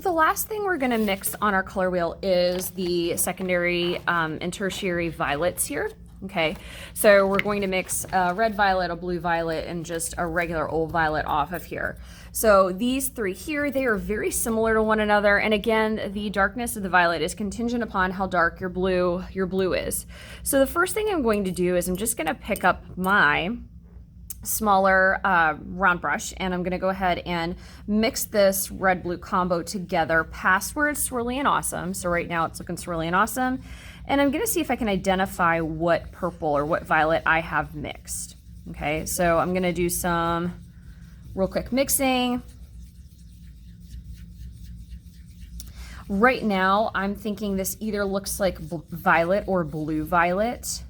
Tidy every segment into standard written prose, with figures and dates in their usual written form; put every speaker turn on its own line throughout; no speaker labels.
So the last thing we're going to mix on our color wheel is the secondary and tertiary violets here. Okay, so we're going to mix a red violet, a blue violet, and just a regular old violet off of here. So these three here, they are very similar to one another. And again, the darkness of the violet is contingent upon how dark your blue is. So the first thing I'm going to do is I'm just going to pick up my smaller round brush, and I'm going to go ahead and mix this red blue combo together past where it's swirly and awesome. So right now it's looking swirly and awesome, and I'm going to see if I can identify what purple or what violet I have mixed. Okay, so I'm going to do some real quick mixing. Right now I'm thinking this either looks like violet or blue violet.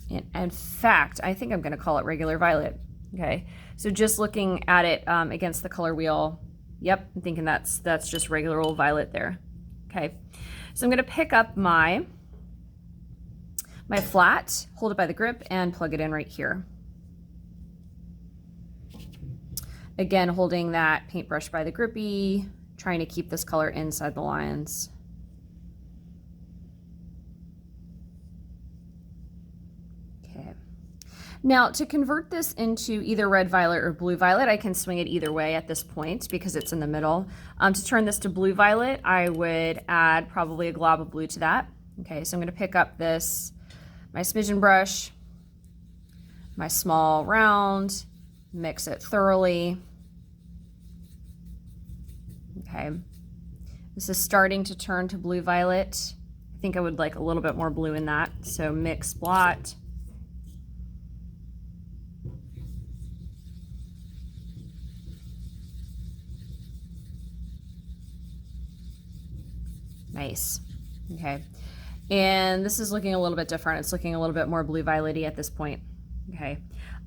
In fact, I think I'm going to call it regular violet. Okay, so just looking at it against the color wheel, yep, I'm thinking that's just regular old violet there. Okay, so I'm going to pick up my flat, hold it by the grip, and plug it in right here. Again, holding that paintbrush by the grippy, trying to keep this color inside the lines. Now, to convert this into either red violet or blue violet, I can swing it either way at this point because it's in the middle. To turn this to blue violet, I would add probably a glob of blue to that. Okay, so I'm going to pick up my smidgen brush, my small round, mix it thoroughly. Okay, this is starting to turn to blue violet. I think I would like a little bit more blue in that, so mix, blot. Nice. Okay, and this is looking a little bit different. It's looking a little bit more blue violet-y at this point. Okay,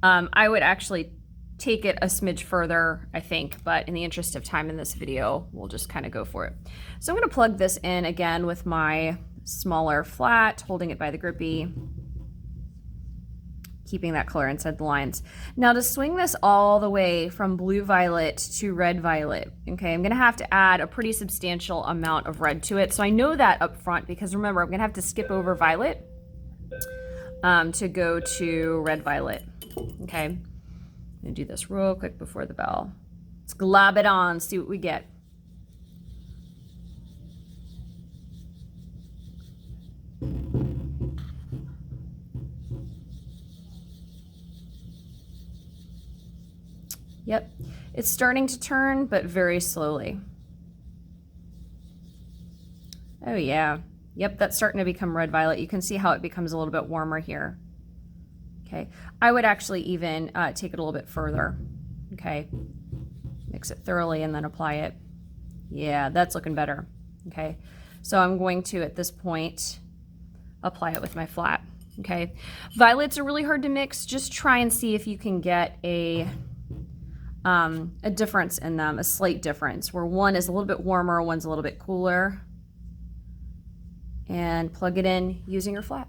I would actually take it a smidge further, I think, but in the interest of time in this video, we'll just kind of go for it. So I'm going to plug this in again with my smaller flat, holding it by the grippy, keeping that color inside the lines. Now to swing this all the way from blue violet to red violet, okay, I'm gonna have to add a pretty substantial amount of red to it. So I know that up front because remember, I'm gonna have to skip over violet to go to red violet. Okay, I'm gonna do this real quick before the bell. Let's glob it on, see what we get. Yep, it's starting to turn, but very slowly. Oh yeah, yep, that's starting to become red violet. You can see how it becomes a little bit warmer here. Okay, I would actually even take it a little bit further. Okay, mix it thoroughly and then apply it. Yeah, that's looking better. Okay, so I'm going to, at this point, apply it with my flat. Okay, violets are really hard to mix. Just try and see if you can get a difference in them, a slight difference, where one is a little bit warmer, one's a little bit cooler. And plug it in using your flat.